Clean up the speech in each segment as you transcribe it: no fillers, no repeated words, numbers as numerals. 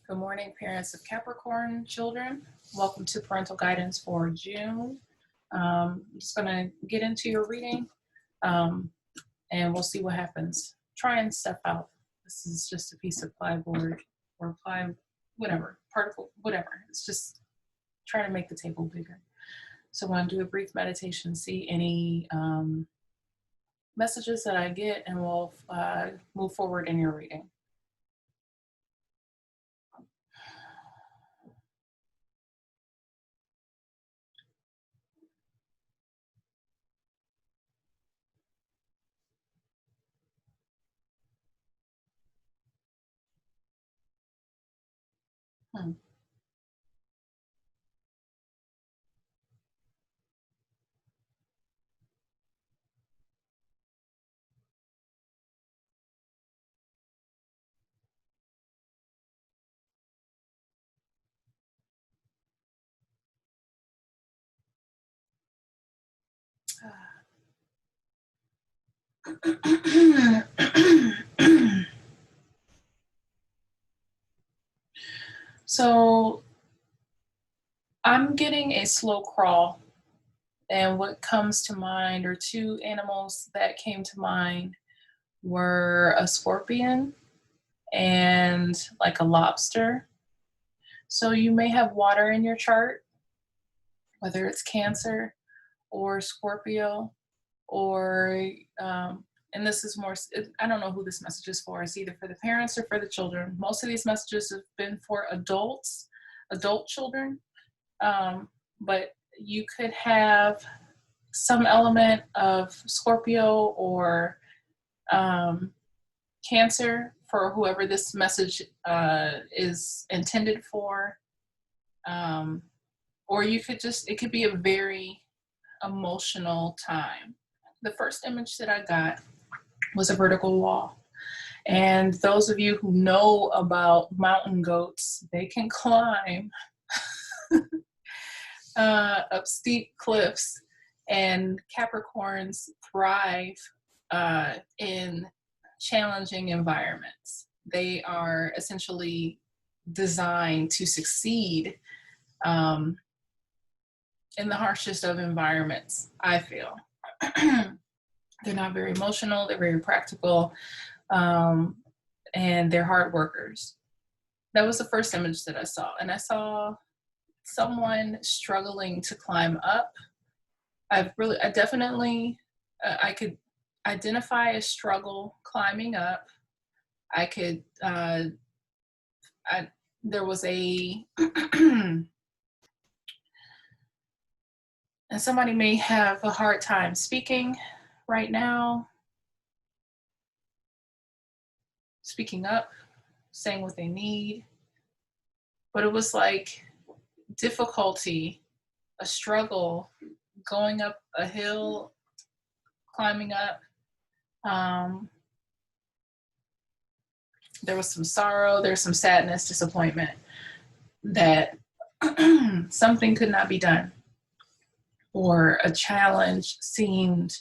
Good morning, parents of Capricorn children. Welcome to Parental Guidance for June. I'm just going to get into your reading and we'll see what happens. Try and step out. This is just a piece of plyboard or whatever, particle, whatever. It's just trying to make the table bigger. So I'm going to do a brief meditation, see any messages that I get, and we'll move forward in your reading. So I'm getting a slow crawl, and what comes to mind, or two animals that came to mind, were a scorpion and like a lobster. So you may have water in your chart, whether it's Cancer or Scorpio, or and this is more, I don't know who this message is for. It's either for the parents or for the children. Most of these messages have been for adults, adult children, but you could have some element of Scorpio or Cancer for whoever this message is intended for. Or you could it could be a very emotional time. The first image that I got was a vertical wall. And those of you who know about mountain goats, they can climb up steep cliffs, and Capricorns thrive in challenging environments. They are essentially designed to succeed in the harshest of environments, I feel. They're not very emotional, they're very practical, and they're hard workers. That was the first image that I saw. And I saw someone struggling to climb up. I could identify a struggle climbing up. I could, there was a, and somebody may have a hard time speaking right now, speaking up, saying what they need, but it was like difficulty, a struggle, going up a hill, climbing up. There was some sorrow, there's some sadness, disappointment that something could not be done, or a challenge seemed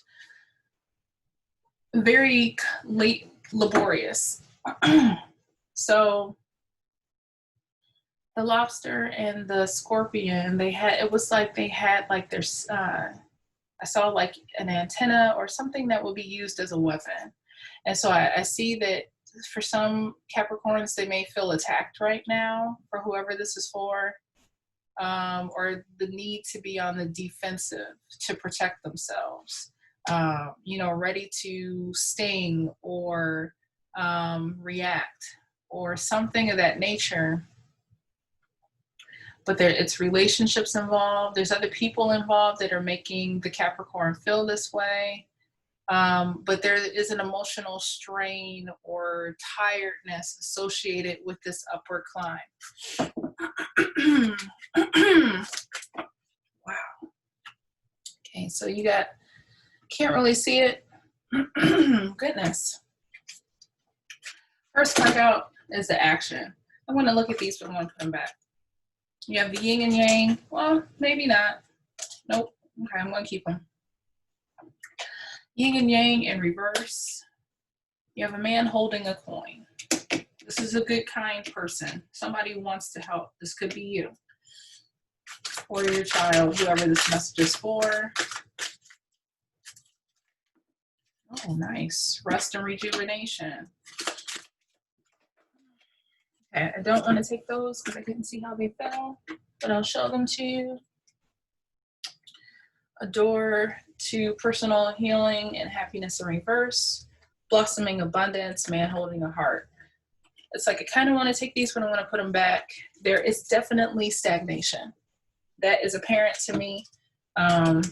very laborious. So the lobster and the scorpion, it was like they had like their, I saw like an antenna or something that would be used as a weapon. And so I see that for some Capricorns, they may feel attacked right now, for whoever this is for, or the need to be on the defensive to protect themselves, ready to sting or react or something of that nature. But it's relationships involved. There's other people involved that are making the Capricorn feel this way. But there is an emotional strain or tiredness associated with this upward climb. Wow. Okay, so you can't really see it. Goodness. First card out is the action. I'm going to look at these, but I'm going to put them back. You have the yin and yang. Well, maybe not. Nope. Okay, I'm going to keep them. Yin and yang in reverse. You have a man holding a coin. This is a good, kind person. Somebody who wants to help. This could be you or your child, whoever this message is for. Oh, nice. Rest and rejuvenation. Okay, I don't want to take those because I couldn't see how they fell, but I'll show them to you. A door to personal healing and happiness in reverse. Blossoming abundance, man holding a heart. It's like I kind of want to take these, but I want to put them back. There is definitely stagnation. That is apparent to me in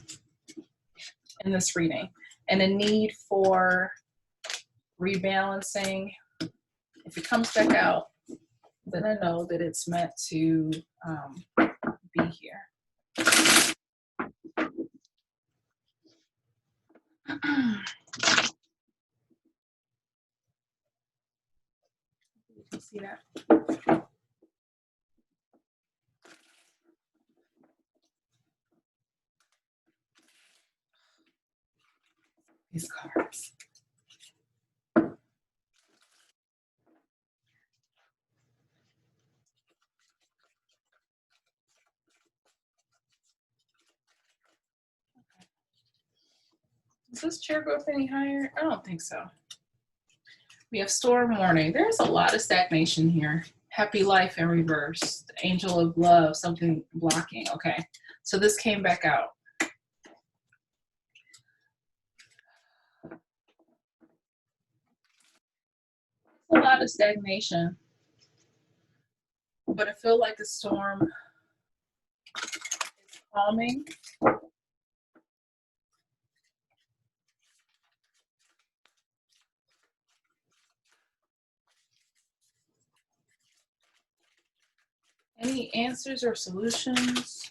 this reading. And a need for rebalancing. If it comes back out, then I know that it's meant to be here. You can see that. These cards. Does this chair go up any higher? I don't think so. We have storm warning. There's a lot of stagnation here. Happy life in reverse. The angel of love, something blocking. Okay, so this came back out. A lot of stagnation, but I feel like the storm is calming. Any answers or solutions?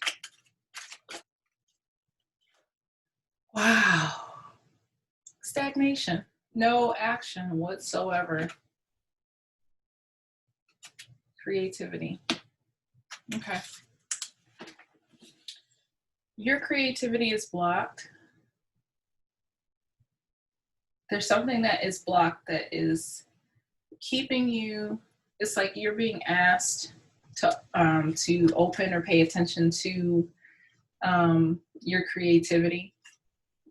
Wow. Stagnation. No action whatsoever. Creativity. Okay. Your creativity is blocked. There's something that is blocked that is keeping you, it's like you're being asked to open or pay attention to your creativity,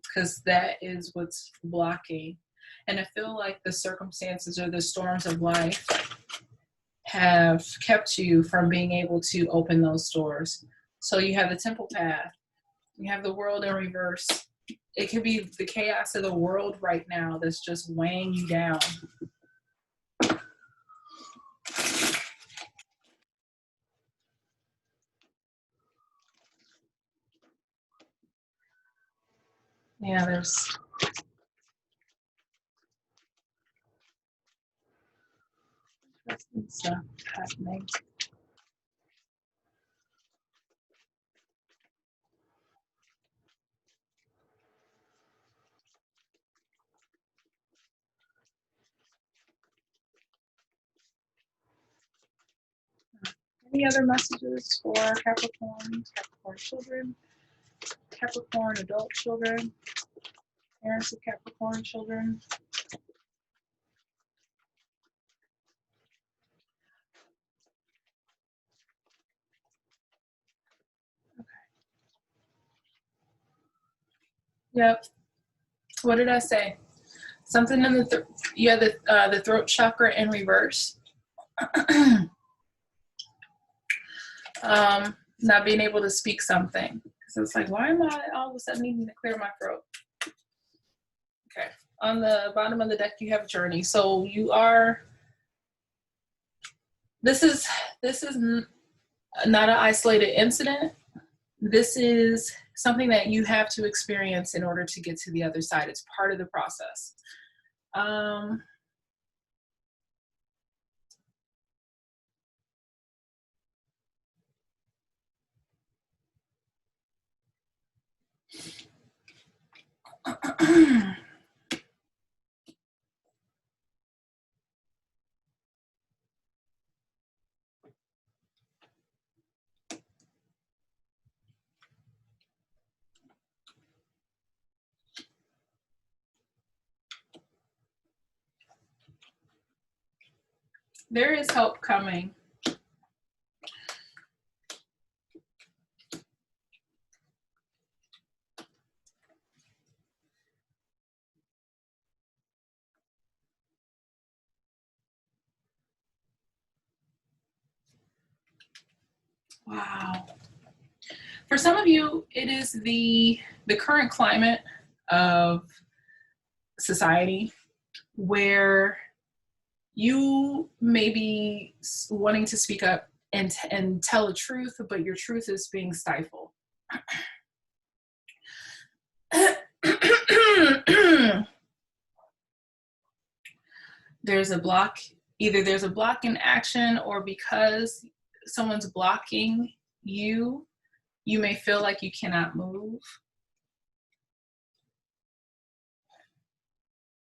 because that is what's blocking. And I feel like the circumstances or the storms of life have kept you from being able to open those doors. So you have the temple path, you have the world in reverse. It could be the chaos of the world right now that's just weighing you down. Yeah, there's interesting stuff happening. Any other messages for Capricorn, Capricorn children, Capricorn adult children, parents of Capricorn children? Okay. Yep. What did I say? Something in the the throat chakra in reverse. Not being able to speak something. So it's like, why am I all of a sudden needing to clear my throat? Okay. On the bottom of the deck, you have journey. So you are. This is not an isolated incident. This is something that you have to experience in order to get to the other side. It's part of the process. There is help coming. Wow. For some of you, it is the current climate of society where you may be wanting to speak up and tell the truth, but your truth is being stifled. There's a block. Either there's a block in action, or because someone's blocking you, you may feel like you cannot move.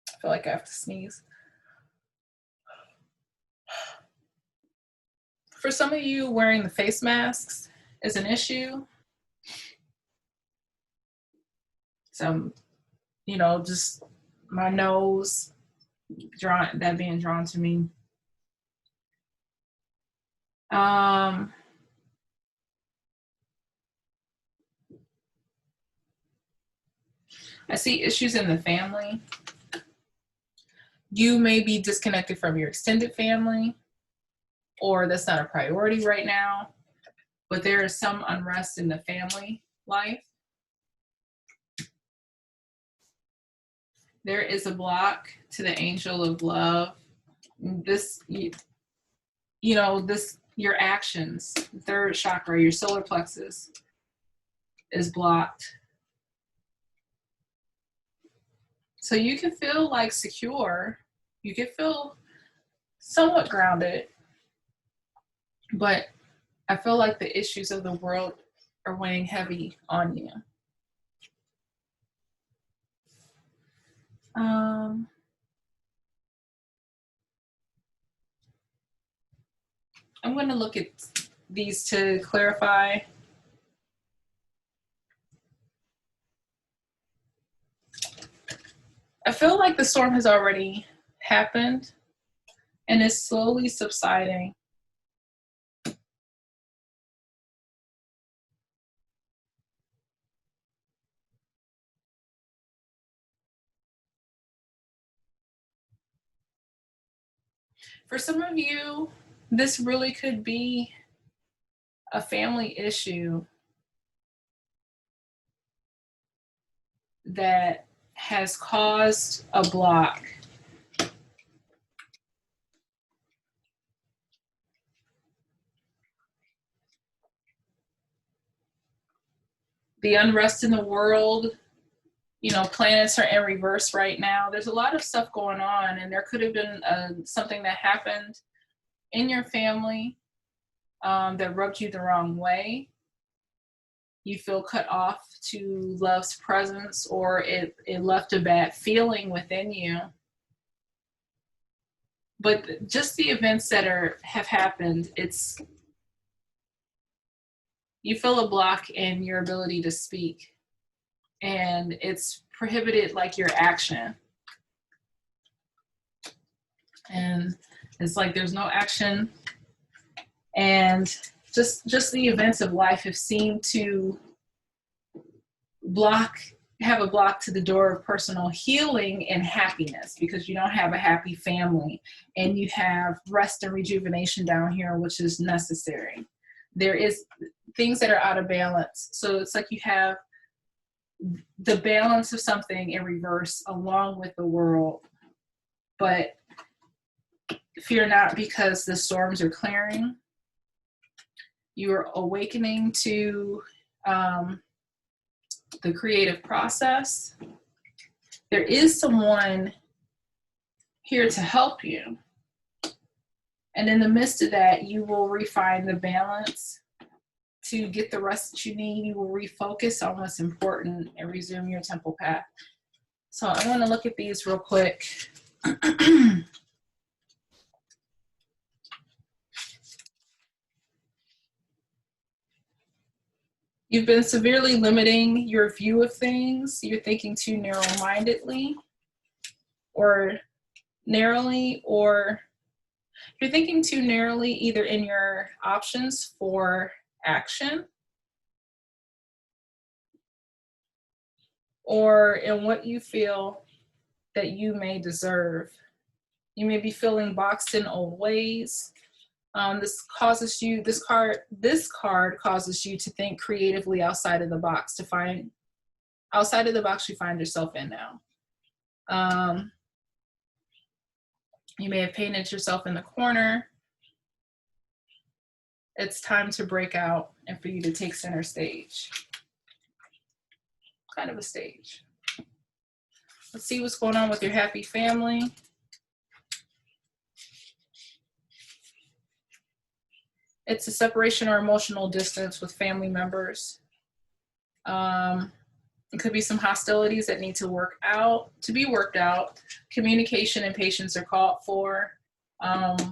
I feel like I have to sneeze. For some of you, wearing the face masks is an issue. So, you know, just my nose being drawn to me. I see issues in the family. You may be disconnected from your extended family, or that's not a priority right now, but there is some unrest in the family life. There is a block to the angel of love. This, you know, this, your actions, third chakra, your solar plexus is blocked. So you can feel like secure, you can feel somewhat grounded, but I feel like the issues of the world are weighing heavy on you. I'm going to look at these to clarify. I feel like the storm has already happened and is slowly subsiding. For some of you, this really could be a family issue that has caused a block. The unrest in the world, you know, planets are in reverse right now. There's a lot of stuff going on, and there could have been something that happened in your family that rubbed you the wrong way. You feel cut off to love's presence, or it left a bad feeling within you. But just the events that have happened, you feel a block in your ability to speak, and it's prohibited like your action. And it's like there's no action, and just the events of life have seemed to have a block to the door of personal healing and happiness, because you don't have a happy family, and you have rest and rejuvenation down here, which is necessary. There is things that are out of balance. So it's like you have the balance of something in reverse along with the world. But fear not, because the storms are clearing. You are awakening to the creative process. There is someone here to help you. And in the midst of that, you will refine the balance to get the rest that you need. You will refocus on what's important and resume your temple path. So I want to look at these real quick. You've been severely limiting your view of things. You're thinking too narrow-mindedly or narrowly, or If you're thinking too narrowly, either in your options for action or in what you feel that you may deserve. You may be feeling boxed in old ways. This card causes you to think creatively outside of the box, to find outside of the box you find yourself in now. You may have painted yourself in the corner. It's time to break out and for you to take center stage. Kind of a stage. Let's see what's going on with your happy family. It's a separation or emotional distance with family members. It could be some hostilities that need to be worked out. Communication and patience are called for.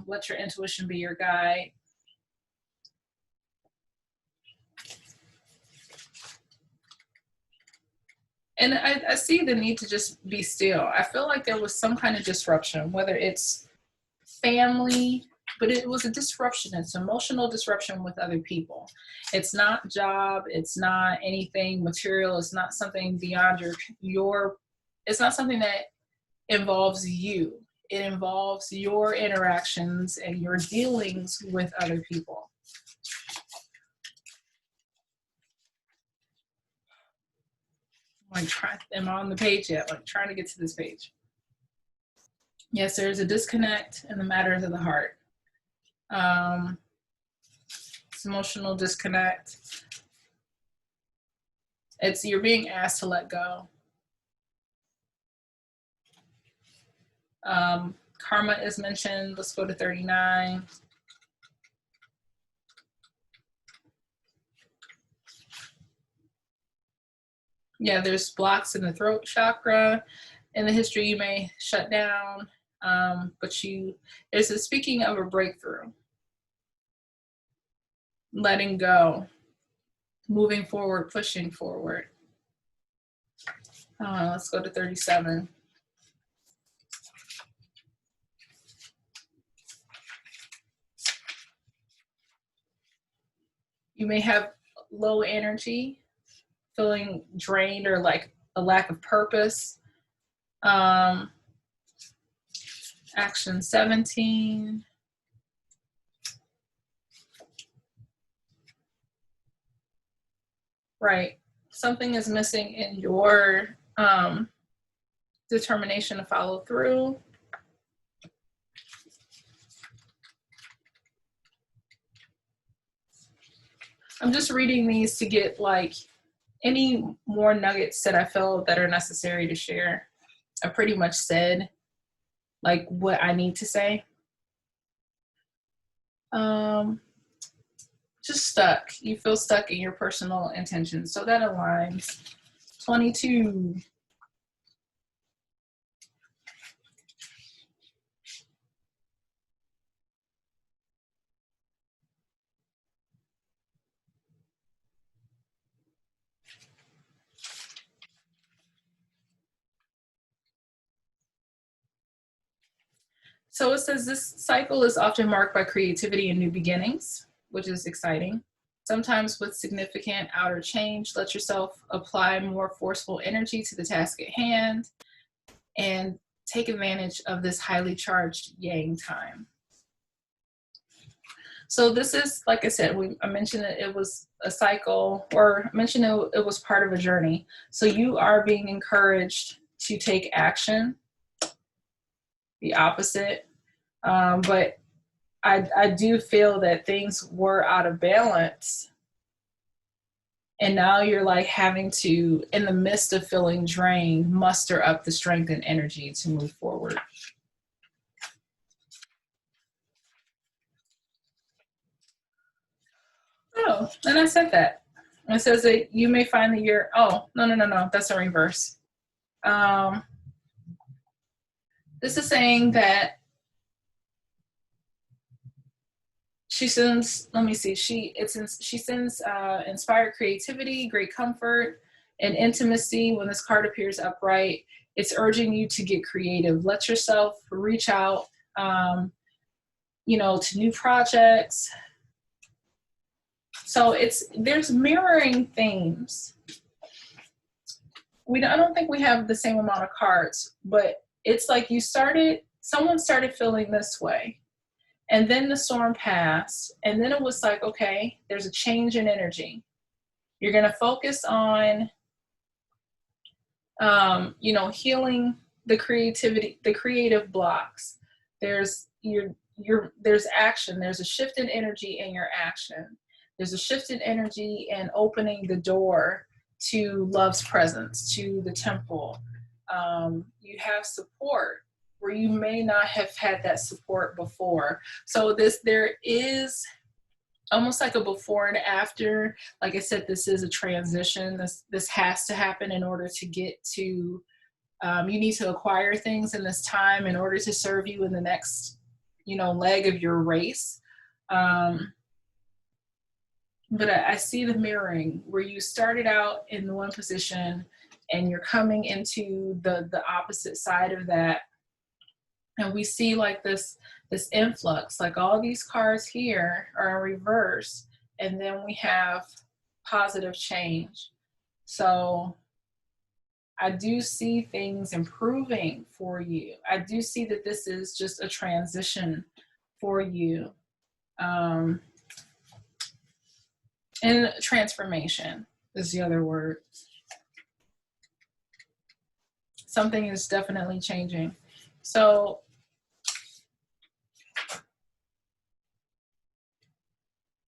Let your intuition be your guide. And I see the need to just be still. I feel like there was some kind of disruption, whether it's family, but it was a disruption. It's emotional disruption with other people. It's not job. It's not anything material. It's not something beyond it's not something that involves you. It involves your interactions and your dealings with other people. Am I on the page yet? Like trying to get to this page. Yes, there's a disconnect in the matters of the heart. It's emotional disconnect. You're being asked to let go. Karma is mentioned. Let's go to 39. Yeah, there's blocks in the throat chakra. In the history, you may shut down, but speaking of a breakthrough. Letting go, moving forward, pushing forward. Let's go to 37. You may have low energy, feeling drained or like a lack of purpose. Action 17. Right. Something is missing in your determination to follow through. I'm just reading these to get like any more nuggets that I feel that are necessary to share. I pretty much said like what I need to say. Just stuck. You feel stuck in your personal intentions. So that aligns. 22. So it says this cycle is often marked by creativity and new beginnings, which is exciting. Sometimes with significant outer change, let yourself apply more forceful energy to the task at hand and take advantage of this highly charged yang time. So this is, like I said, I mentioned that it was a cycle, or I mentioned it was part of a journey. So you are being encouraged to take action, the opposite. But I do feel that things were out of balance. And now you're like having to, in the midst of feeling drained, muster up the strength and energy to move forward. Oh, and I said that. It says that you may find that you're, oh, no, that's a reverse. This is saying that she sends, let me see, she sends inspired creativity, great comfort, and intimacy. When this card appears upright, it's urging you to get creative. Let yourself reach out to new projects. So there's mirroring themes. I don't think we have the same amount of cards, but it's like someone started feeling this way, and then the storm passed, and then it was like, okay, there's a change in energy. You're going to focus on, healing the creative blocks. There's action. There's a shift in energy in your action. There's a shift in energy in opening the door to love's presence, to the temple. You have support where you may not have had that support before. So there is almost like a before and after. Like I said, this is a transition. This has to happen in order to get to, you need to acquire things in this time in order to serve you in the next, leg of your race. But I see the mirroring where you started out in one position and you're coming into the opposite side of that. And we see like this influx, like all these cards here are in reverse. And then we have positive change. So I do see things improving for you. I do see that this is just a transition for you. And transformation is the other word. Something is definitely changing. So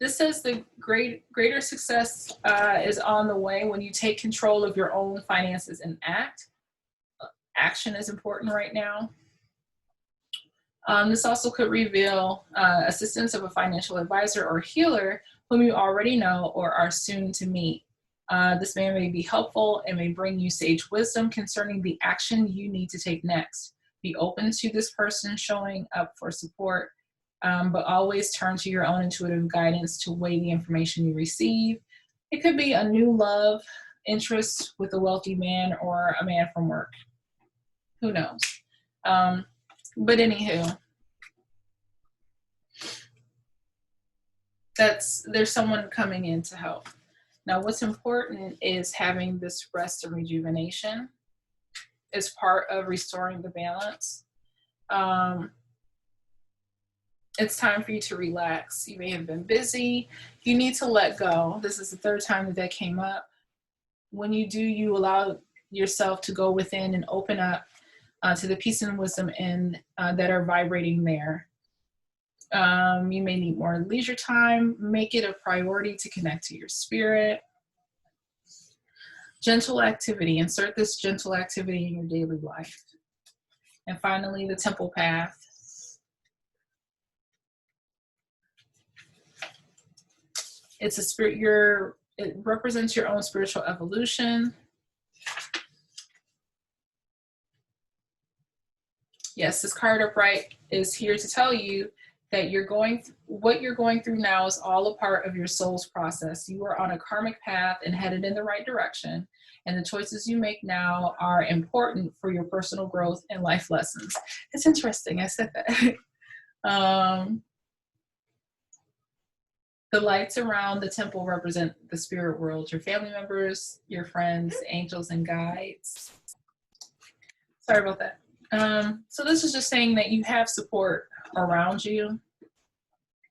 this says the greater success is on the way when you take control of your own finances and act. Action is important right now. This also could reveal assistance of a financial advisor or healer whom you already know or are soon to meet. This man may be helpful and may bring you sage wisdom concerning the action you need to take next. Be open to this person showing up for support, but always turn to your own intuitive guidance to weigh the information you receive. It could be a new love interest with a wealthy man or a man from work. Who knows? But anywho, there's someone coming in to help. Now, what's important is having this rest and rejuvenation as part of restoring the balance. It's time for you to relax. You may have been busy. You need to let go. This is the third time that came up. When you do, you allow yourself to go within and open up to the peace and wisdom that are vibrating there. You may need more leisure time. Make it a priority to connect to your spirit. Gentle activity. Insert this gentle activity in your daily life. And finally, the temple path. It's a spirit. It represents your own spiritual evolution. Yes, this card upright is here to tell you that what you're going through now is all a part of your soul's process. You are on a karmic path and headed in the right direction. And the choices you make now are important for your personal growth and life lessons. It's interesting, I said that. The lights around the temple represent the spirit world, your family members, your friends, angels, and guides. Sorry about that. So this is just saying that you have support around you,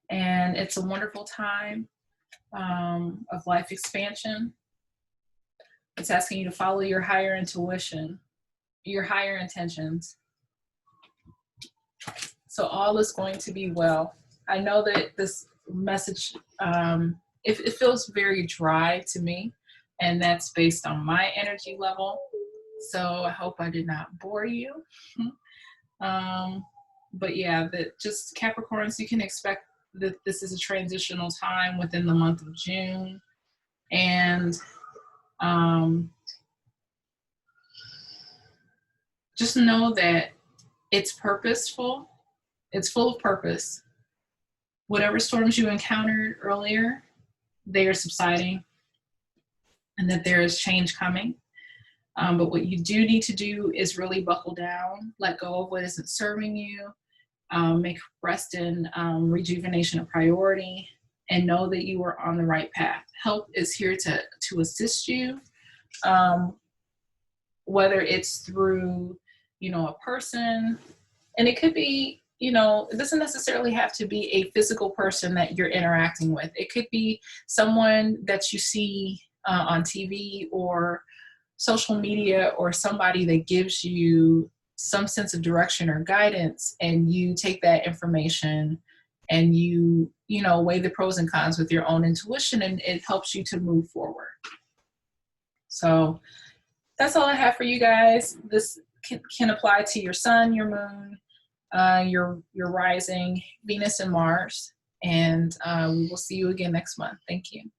and it's a wonderful time of life expansion. It's asking you to follow your higher intuition, your higher intentions. So all is going to be well. I know that this message, it feels very dry to me, and that's based on my energy level. So I hope I did not bore you. But yeah, just Capricorns, you can expect that this is a transitional time within the month of June. And just know that it's purposeful. It's full of purpose. Whatever storms you encountered earlier, they are subsiding, and that there is change coming. But what you do need to do is really buckle down, let go of what isn't serving you, Make rest and rejuvenation a priority, and know that you are on the right path. Help is here to assist you, um, whether it's through, a person, and it could be, it doesn't necessarily have to be a physical person that you're interacting with. It could be someone that you see on TV or social media, or somebody that gives you some sense of direction or guidance, and you take that information and you weigh the pros and cons with your own intuition, and it helps you to move forward. So that's all I have for you guys. This can apply to your sun, your moon, your rising, Venus and Mars. And we will see you again next month. Thank you.